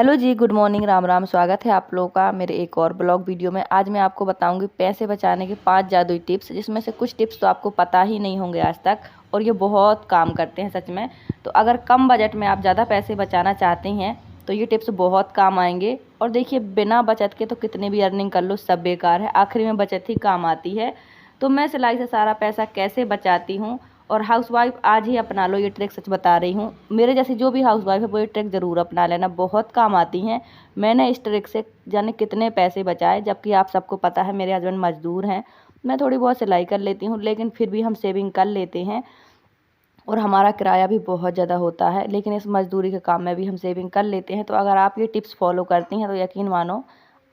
Hello जी, good morning, Ram Ram. स्वागत है आप लोगों का मेरे एक और ब्लॉग वीडियो में। आज मैं आपको बताऊंगी पैसे बचाने के 5 जादुई टिप्स, जिसमें से कुछ टिप्स तो आपको पता ही नहीं होंगे आज तक, और ये बहुत काम करते हैं सच में। तो अगर कम बजट में आप ज़्यादा पैसे बचाना चाहते हैं तो ये टिप्स बहुत काम आएंगे। और देखिए, बिना बचत के तो कितने भी अर्निंग कर लो सब बेकार है, आखिरी में बचत ही काम आती है। तो मैं सिलाई से सारा पैसा कैसे बचाती हूँ, और हाउसवाइफ आज ही अपना लो, ये ट्रिक सच बता रही हूँ। मेरे जैसी जो भी हाउसवाइफ है वो ये ट्रिक ज़रूर अपना लेना, बहुत काम आती हैं। मैंने इस ट्रिक से जाने कितने पैसे बचाए, जबकि आप सबको पता है मेरे हस्बैंड मजदूर हैं। मैं थोड़ी बहुत सिलाई कर लेती हूँ, लेकिन फिर भी हम सेविंग कर लेते हैं। और हमारा किराया भी बहुत ज़्यादा होता है, लेकिन इस मजदूरी के काम में भी हम सेविंग कर लेते हैं। तो अगर आप ये टिप्स फॉलो करती हैं तो यकीन मानो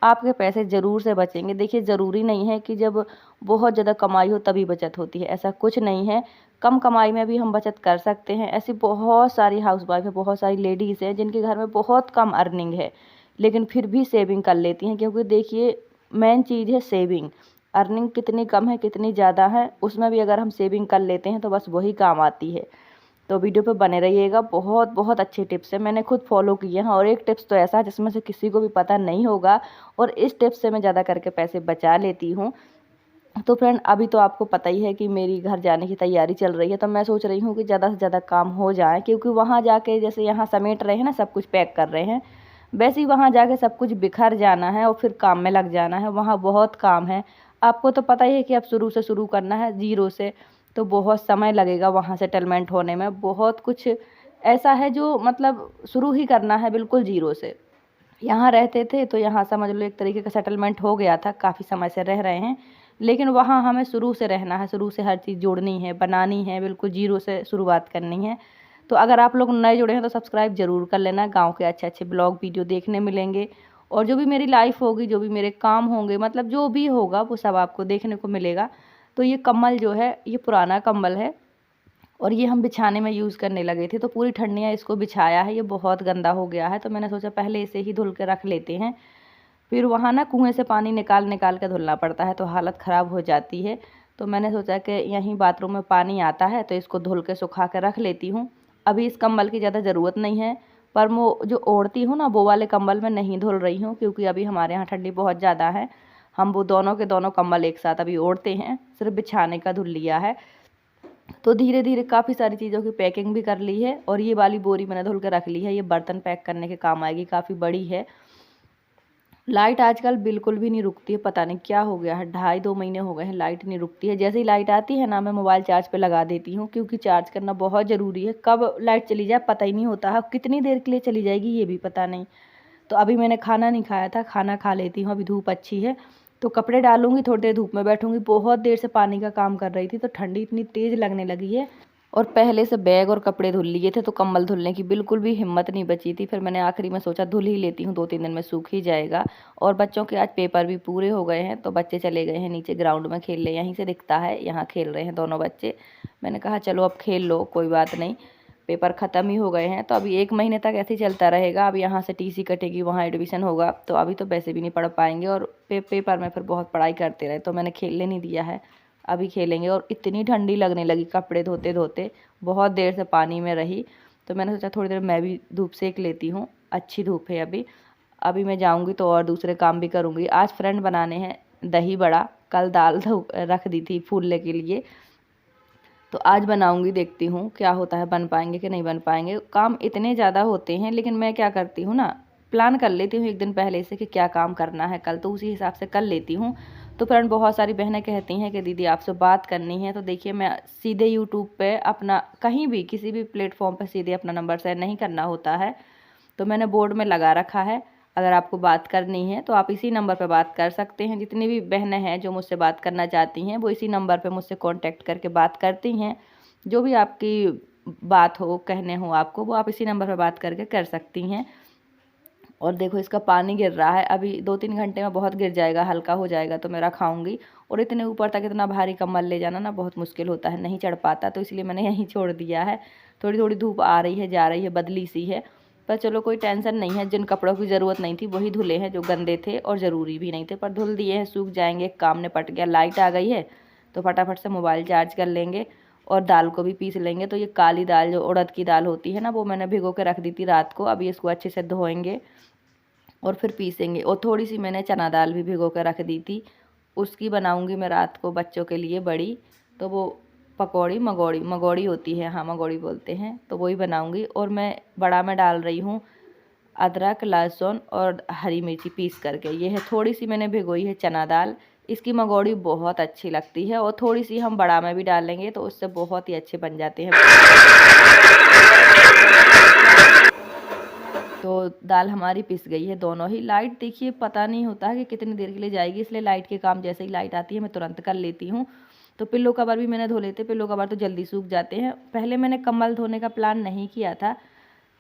आपके पैसे ज़रूर से बचेंगे। देखिए, ज़रूरी नहीं है कि जब बहुत ज़्यादा कमाई हो तभी बचत होती है, ऐसा कुछ नहीं है। कम कमाई में भी हम बचत कर सकते हैं। ऐसी बहुत सारी हाउसवाइफ है, बहुत सारी लेडीज़ हैं जिनके घर में बहुत कम अर्निंग है, लेकिन फिर भी सेविंग कर लेती हैं। क्योंकि देखिए, मेन चीज़ है सेविंग। अर्निंग कितनी कम है कितनी ज़्यादा है, उसमें भी अगर हम सेविंग कर लेते हैं तो बस वही काम आती है। तो वीडियो पे बने रहिएगा, बहुत बहुत अच्छे टिप्स हैं, मैंने खुद फॉलो किए हैं। और एक टिप्स तो ऐसा है जिसमें से किसी को भी पता नहीं होगा, और इस टिप्स से मैं ज़्यादा करके पैसे बचा लेती हूँ। तो फ्रेंड, अभी तो आपको पता ही है कि मेरी घर जाने की तैयारी चल रही है। तो मैं सोच रही हूँ कि ज़्यादा से ज़्यादा काम हो जाए, क्योंकि वहाँ जाके जैसे यहाँ समेट रहे हैं ना, सब कुछ पैक कर रहे हैं, वैसे ही वहाँ जाके सब कुछ बिखर जाना है और फिर काम में लग जाना है। वहाँ बहुत काम है, आपको तो पता ही है कि अब शुरू से शुरू करना है, ज़ीरो से। तो बहुत समय लगेगा वहाँ सेटलमेंट होने में। बहुत कुछ ऐसा है जो मतलब शुरू ही करना है बिल्कुल ज़ीरो से। यहाँ रहते थे तो यहाँ समझ लो एक तरीके का सेटलमेंट हो गया था, काफ़ी समय से रह रहे हैं। लेकिन वहाँ हमें शुरू से रहना है, शुरू से हर चीज़ जोड़नी है, बनानी है, बिल्कुल ज़ीरो से शुरुआत करनी है। तो अगर आप लोग नए जुड़े हैं तो सब्सक्राइब ज़रूर कर लेना, गांव के अच्छे अच्छे ब्लॉग वीडियो देखने मिलेंगे। और जो भी मेरी लाइफ होगी, जो भी मेरे काम होंगे, मतलब जो भी होगा वो सब आपको देखने को मिलेगा। तो ये कम्बल जो है, ये पुराना कम्बल है, और ये हम बिछाने में यूज़ करने लगे थे। तो पूरी ठंडियाँ इसको बिछाया है, ये बहुत गंदा हो गया है। तो मैंने सोचा पहले इसे ही धुल के रख लेते हैं। फिर वहाँ ना कुएं से पानी निकाल निकाल के धुलना पड़ता है, तो हालत ख़राब हो जाती है। तो मैंने सोचा कि यहीं बाथरूम में पानी आता है तो इसको धुल के सुखा के रख लेती हूँ। अभी इस कंबल की ज़्यादा ज़रूरत नहीं है, पर वो जो ओढ़ती हूँ ना, वो वाले कंबल में नहीं धुल रही हूँ, क्योंकि अभी हमारे यहाँ ठंडी बहुत ज़्यादा है। हम वो दोनों के दोनों कंबल एक साथ अभी ओढ़ते हैं, सिर्फ बिछाने का धुल लिया है। तो धीरे धीरे काफ़ी सारी चीज़ों की पैकिंग भी कर ली है, और ये वाली बोरी मैंने धुल के रख ली है, ये बर्तन पैक करने के काम आएगी, काफ़ी बड़ी है। लाइट आजकल बिल्कुल भी नहीं रुकती है, पता नहीं क्या हो गया है, 2.5-2 महीने हो गए हैं लाइट नहीं रुकती है। जैसे ही लाइट आती है ना, मैं मोबाइल चार्ज पे लगा देती हूँ, क्योंकि चार्ज करना बहुत ज़रूरी है। कब लाइट चली जाए पता ही नहीं होता है, कितनी देर के लिए चली जाएगी ये भी पता नहीं। तो अभी मैंने खाना नहीं खाया था, खाना खा लेती हूँ, अभी धूप अच्छी है। तो कपड़े डालूंगी, थोड़ी देर धूप में बैठूंगी। बहुत देर से पानी का काम कर रही थी, तो ठंडी इतनी तेज़ लगने लगी है, और पहले से बैग और कपड़े धुल लिए थे, तो कंबल धुलने की बिल्कुल भी हिम्मत नहीं बची थी। फिर मैंने आखिरी में सोचा धुल ही लेती हूँ, 2-3 दिन में सूख ही जाएगा। और बच्चों के आज पेपर भी पूरे हो गए हैं, तो बच्चे चले गए हैं नीचे ग्राउंड में खेलने, यहीं से दिखता है, यहाँ खेल रहे हैं दोनों बच्चे। मैंने कहा चलो अब खेल लो, कोई बात नहीं, पेपर ख़त्म ही हो गए हैं। तो अभी 1 महीने तक ऐसे ही चलता रहेगा। अब यहाँ से टीसी कटेगी, वहाँ एडमिशन होगा, तो अभी तो वैसे भी नहीं पढ़ पाएंगे, और पेपर में फिर बहुत पढ़ाई करते रहे, तो मैंने खेलने नहीं दिया है, अभी खेलेंगे। और इतनी ठंडी लगने लगी कपड़े धोते धोते, बहुत देर से पानी में रही। तो मैंने सोचा थोड़ी देर मैं भी धूप सेक लेती हूँ, अच्छी धूप है अभी। अभी मैं जाऊँगी तो और दूसरे काम भी करूँगी। आज फ्रेंड बनाने हैं दही बड़ा, कल दाल रख दी थी फूलने के लिए, तो आज बनाऊंगी, देखती हूँ क्या होता है, बन पाएंगे कि नहीं बन पाएंगे। काम इतने ज़्यादा होते हैं, लेकिन मैं क्या करती हूँ ना, प्लान कर लेती हूँ एक दिन पहले से कि क्या काम करना है कल, तो उसी हिसाब से कर लेती हूँ। तो फ्रेंड, बहुत सारी बहनें कहती हैं कि दीदी आपसे बात करनी है। तो देखिए, मैं सीधे यूट्यूब पे अपना कहीं भी किसी भी प्लेटफॉर्म पे सीधे अपना नंबर सेंड नहीं करना होता है, तो मैंने बोर्ड में लगा रखा है। अगर आपको बात करनी है तो आप इसी नंबर पर बात कर सकते हैं। जितनी भी बहनें हैं जो मुझसे बात करना चाहती हैं, वो इसी नंबर पर मुझसे कांटेक्ट करके बात करती हैं। जो भी आपकी बात हो, कहने हो आपको, वो आप इसी नंबर पर बात करके कर सकती हैं। और देखो, इसका पानी गिर रहा है, अभी 2-3 घंटे में बहुत गिर जाएगा, हल्का हो जाएगा तो मैं रखाऊंगी। और इतने ऊपर तक इतना भारी कम्बल ले जाना ना बहुत मुश्किल होता है, नहीं चढ़ पाता, तो इसलिए मैंने यहीं छोड़ दिया है। थोड़ी थोड़ी धूप आ रही है, जा रही है, बदली सी है, पर चलो कोई टेंशन नहीं है। जिन कपड़ों की ज़रूरत नहीं थी वही धुले हैं, जो गंदे थे और ज़रूरी भी नहीं थे, पर धुल दिए हैं, सूख जाएंगे, काम निपट गया। लाइट आ गई है तो फटाफट से मोबाइल चार्ज कर लेंगे, और दाल को भी पीस लेंगे। तो ये काली दाल जो उड़द की दाल होती है ना, वो मैंने भिगो के रख दी थी रात को, अभी इसको अच्छे से धोएंगे। और फिर पीसेंगे। और थोड़ी सी मैंने चना दाल भी भिगो कर रख दी थी, उसकी बनाऊंगी मैं रात को बच्चों के लिए बड़ी। तो वो पकौड़ी मगौड़ी होती है, हाँ मगौड़ी बोलते हैं, तो वही बनाऊंगी। और मैं बड़ा में डाल रही हूँ अदरक, लहसुन और हरी मिर्ची पीस करके। ये है, थोड़ी सी मैंने भिगोई है चना दाल। इसकी मगौड़ी बहुत अच्छी लगती है, और थोड़ी सी हम बड़ा में भी डाल लेंगे तो उससे बहुत ही अच्छे बन जाते हैं। तो दाल हमारी पिस गई है दोनों ही। लाइट देखिए पता नहीं होता है कि कितनी देर के लिए जाएगी, इसलिए लाइट के काम जैसे ही लाइट आती है मैं तुरंत कर लेती हूँ। तो पिल्लो कवर भी मैंने धो लेते, पिल्लो कवर तो जल्दी सूख जाते हैं। पहले मैंने कंबल धोने का प्लान नहीं किया था,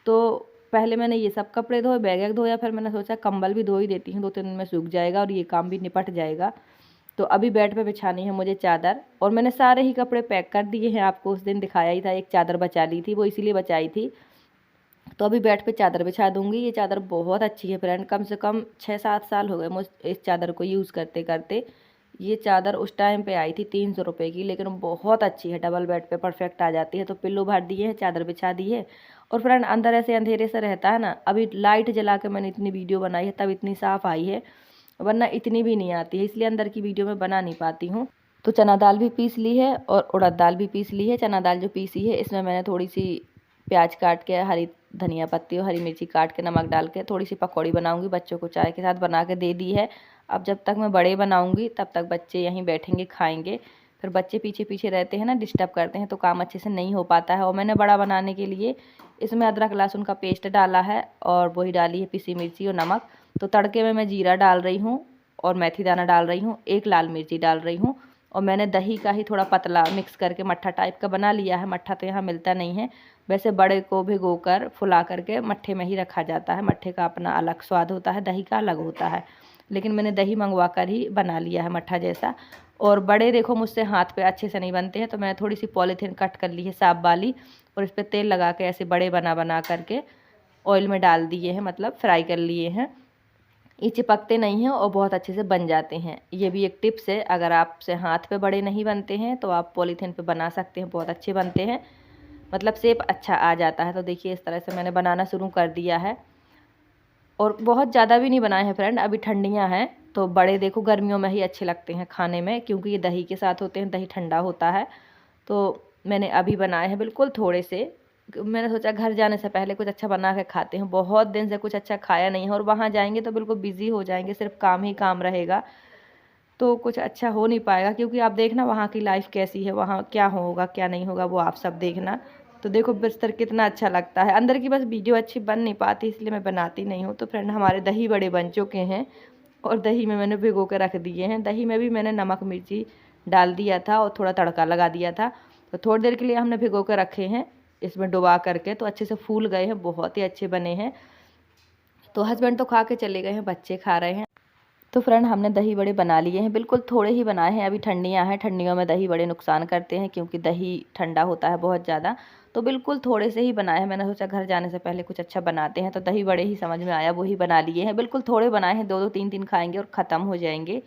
तो पहले मैंने ये सब कपड़े धोए, बैग धोया, फिर मैंने सोचा कंबल भी धो ही देती हूँ, 2-3 दिन में सूख जाएगा और ये काम भी निपट जाएगा। तो अभी बेड पे बिछानी है मुझे चादर, और मैंने सारे ही कपड़े पैक कर दिए हैं। आपको उस दिन दिखाया ही था, एक चादर बचा ली थी, वो इसीलिए बचाई थी। तो अभी बेड पे चादर बिछा दूंगी। ये चादर बहुत अच्छी है फ्रेंड, कम से कम 6-7 साल हो गए मुझे इस चादर को यूज़ करते करते। ये चादर उस टाइम पे आई थी 300 रुपये की, लेकिन बहुत अच्छी है, डबल बेड पे परफेक्ट आ जाती है। तो पिल्लो भर दिए हैं, चादर बिछा दी है। और फ्रेंड अंदर ऐसे अंधेरे से रहता है ना, अभी लाइट जला के मैंने इतनी वीडियो बनाई है तब इतनी साफ़ आई है, वरना इतनी भी नहीं आती है, इसलिए अंदर की वीडियो में बना नहीं पाती हूँ। तो चना दाल भी पीस ली है और उड़द दाल भी पीस ली है। चना दाल जो पीसी है इसमें मैंने थोड़ी सी प्याज काट के, हरी धनिया पत्ती और हरी मिर्ची काट के, नमक डाल के थोड़ी सी पकौड़ी बनाऊंगी, बच्चों को चाय के साथ बना के दे दी है। अब जब तक मैं बड़े बनाऊंगी तब तक बच्चे यहीं बैठेंगे खाएंगे। फिर बच्चे पीछे पीछे रहते हैं ना, डिस्टर्ब करते हैं, तो काम अच्छे से नहीं हो पाता है। और मैंने बड़ा बनाने के लिए इसमें अदरक लहसुन का पेस्ट डाला है, और वही डाली है पिसी मिर्ची और नमक। तो तड़के में मैं जीरा डाल रही हूँ और मेथी दाना डाल रही हूँ, एक लाल मिर्ची डाल रही हूँ। और मैंने दही का ही थोड़ा पतला मिक्स करके मट्ठा टाइप का बना लिया है। मट्ठा तो यहाँ मिलता नहीं है, वैसे बड़े को भिगोकर फुला करके मट्ठे में ही रखा जाता है। मट्ठे का अपना अलग स्वाद होता है, दही का अलग होता है, लेकिन मैंने दही मंगवा कर ही बना लिया है मट्ठा जैसा। और बड़े देखो मुझसे हाथ पे अच्छे से नहीं बनते हैं, तो मैंने थोड़ी सी पॉलीथीन कट कर ली है साफ वाली, और इस पर तेल लगा के ऐसे बड़े बना करके ऑयल में डाल दिए हैं, मतलब फ्राई कर लिए हैं। ये चिपकते नहीं हैं और बहुत अच्छे से बन जाते हैं। ये भी एक टिप्स है, अगर आपसे हाथ पे बड़े नहीं बनते हैं तो आप पॉलीथीन पे बना सकते हैं, बहुत अच्छे बनते हैं, मतलब शेप अच्छा आ जाता है। तो देखिए इस तरह से मैंने बनाना शुरू कर दिया है, और बहुत ज़्यादा भी नहीं बनाए हैं फ्रेंड, अभी ठंडियाँ हैं तो बड़े देखो गर्मियों में ही अच्छे लगते हैं खाने में, क्योंकि ये दही के साथ होते हैं, दही ठंडा होता है। तो मैंने अभी बनाए हैं बिल्कुल थोड़े से। मैंने सोचा घर जाने से पहले कुछ अच्छा बना के खाते हैं, बहुत दिन से कुछ अच्छा खाया नहीं है, और वहाँ जाएंगे तो बिल्कुल बिजी हो जाएंगे, सिर्फ काम ही काम रहेगा, तो कुछ अच्छा हो नहीं पाएगा। क्योंकि आप देखना वहाँ की लाइफ कैसी है, वहाँ क्या होगा क्या नहीं होगा वो आप सब देखना। तो देखो बिस्तर कितना अच्छा लगता है, अंदर की बस वीडियो अच्छी बन नहीं पाती इसलिए मैं बनाती नहीं हूँ। तो फ्रेंड हमारे दही बड़े बन चुके हैं, और दही में मैंने भिगो के रख दिए हैं। दही में भी मैंने नमक मिर्ची डाल दिया था और थोड़ा तड़का लगा दिया था। तो थोड़ी देर के लिए हमने भिगो के रखे हैं इसमें डुबा करके, तो अच्छे से फूल गए हैं, बहुत ही अच्छे बने हैं। तो हस्बैंड तो खा के चले गए हैं, बच्चे खा रहे हैं। तो फ्रेंड हमने दही बड़े बना लिए हैं, बिल्कुल थोड़े ही बनाए हैं, अभी ठंडियाँ हैं, ठंडियों में दही बड़े नुकसान करते हैं क्योंकि दही ठंडा होता है बहुत ज़्यादा। तो बिल्कुल थोड़े से ही बनाए हैं, मैंने सोचा घर जाने से पहले कुछ अच्छा बनाते हैं, तो दही बड़े ही समझ में आया, वही बना लिए हैं। बिल्कुल थोड़े बनाए हैं, 2-2 3-3 खाएंगे और ख़त्म हो जाएंगे।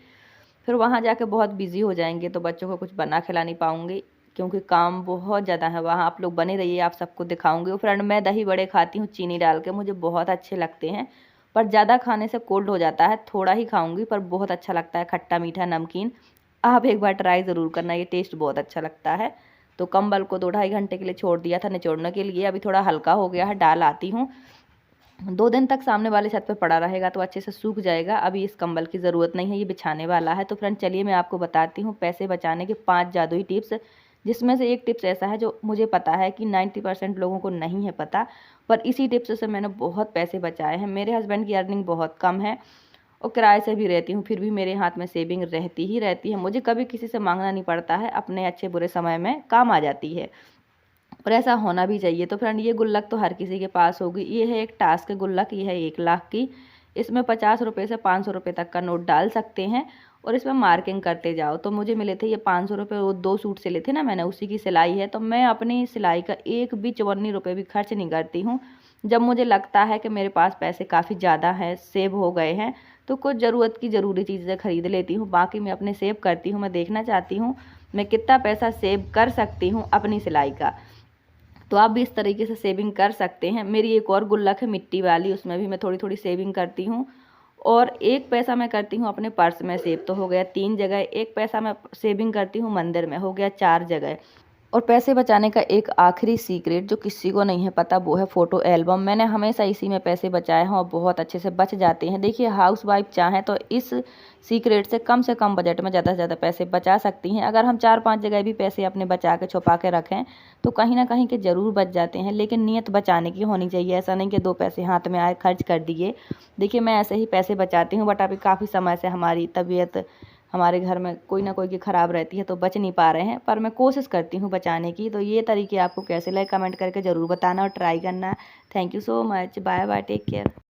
फिर वहाँ जाके बहुत बिजी हो जाएंगे, तो बच्चों को कुछ बना खिला नहीं पाऊँगी क्योंकि काम बहुत ज़्यादा है वहाँ। आप लोग बने रहिए, आप सबको दिखाऊंगी। फ्रेंड मैं दही बड़े खाती हूँ चीनी डाल के, मुझे बहुत अच्छे लगते हैं, पर ज़्यादा खाने से कोल्ड हो जाता है, थोड़ा ही खाऊंगी पर बहुत अच्छा लगता है, खट्टा मीठा नमकीन। आप एक बार ट्राई ज़रूर करना, ये टेस्ट बहुत अच्छा लगता है। तो कंबल को 2-2.5 घंटे के लिए छोड़ दिया था निचोड़ने के लिए, अभी थोड़ा हल्का हो गया है, डाल आती हूँ। 2 दिन तक सामने वाले छत पे पड़ा रहेगा तो अच्छे से सूख जाएगा। अभी इस कंबल की ज़रूरत नहीं है, ये बिछाने वाला है। तो फ्रेंड चलिए मैं आपको बताती हूँ पैसे बचाने के 5 जादुई टिप्स, जिसमें से एक टिप्स ऐसा है जो मुझे पता है कि 90% लोगों को नहीं है पता, पर इसी टिप्स से मैंने बहुत पैसे बचाए हैं। मेरे हस्बैंड की अर्निंग बहुत कम है और किराए से भी रहती हूँ, फिर भी मेरे हाथ में सेविंग रहती ही रहती है, मुझे कभी किसी से मांगना नहीं पड़ता है, अपने अच्छे बुरे समय में काम आ जाती है, और ऐसा होना भी चाहिए। तो फ्रेंड ये गुल्लक तो हर किसी के पास होगी, ये है एक टास्क गुल्लक, ये है 1 लाख की। इसमें 50 रुपये से 500 रुपये तक का नोट डाल सकते हैं और इसमें मार्किंग करते जाओ। तो मुझे मिले थे ये 500 रुपये, वो 2 सूट सिले थे ना मैंने, उसी की सिलाई है। तो मैं अपनी सिलाई का एक भी 54 रुपये भी खर्च नहीं करती हूँ। जब मुझे लगता है कि मेरे पास पैसे काफ़ी ज़्यादा हैं, सेव हो गए हैं, तो कुछ ज़रूरत की ज़रूरी चीज़ें खरीद लेती हूँ, बाकी मैं अपने सेव करती हूँ। मैं देखना चाहती हूँ मैं कितना पैसा सेव कर सकती हूँ अपनी सिलाई का, तो आप भी इस तरीके से सेविंग कर सकते हैं। मेरी एक और गुल्लक है मिट्टी वाली, उसमें भी मैं थोड़ी थोड़ी सेविंग करती हूँ और 1 पैसा मैं करती हूँ अपने पर्स में सेव, तो हो गया 3 जगह। 1 पैसा मैं सेविंग करती हूँ मंदिर में, हो गया 4 जगह। और पैसे बचाने का एक आखिरी सीक्रेट जो किसी को नहीं है पता, वो है फ़ोटो एल्बम। मैंने हमेशा इसी में पैसे बचाए हैं और बहुत अच्छे से बच जाते हैं। देखिए, हाउसवाइफ चाहें तो इस सीक्रेट से कम बजट में ज़्यादा से ज़्यादा पैसे बचा सकती हैं। अगर हम 4-5 जगह भी पैसे अपने बचा के छुपा के रखें तो कहीं ना कहीं के ज़रूर बच जाते हैं, लेकिन नीयत बचाने की होनी चाहिए। ऐसा नहीं कि 2 पैसे हाथ में आए खर्च कर दिए। देखिए, मैं ऐसे ही पैसे बचाती हूँ, बट अभी काफ़ी समय से हमारी तबीयत हमारे घर में कोई ना कोई की ख़राब रहती है, तो बच नहीं पा रहे हैं, पर मैं कोशिश करती हूँ बचाने की। तो ये तरीके आपको कैसे लगे कमेंट करके ज़रूर बताना और ट्राई करना। Thank you so much. Bye bye, take care.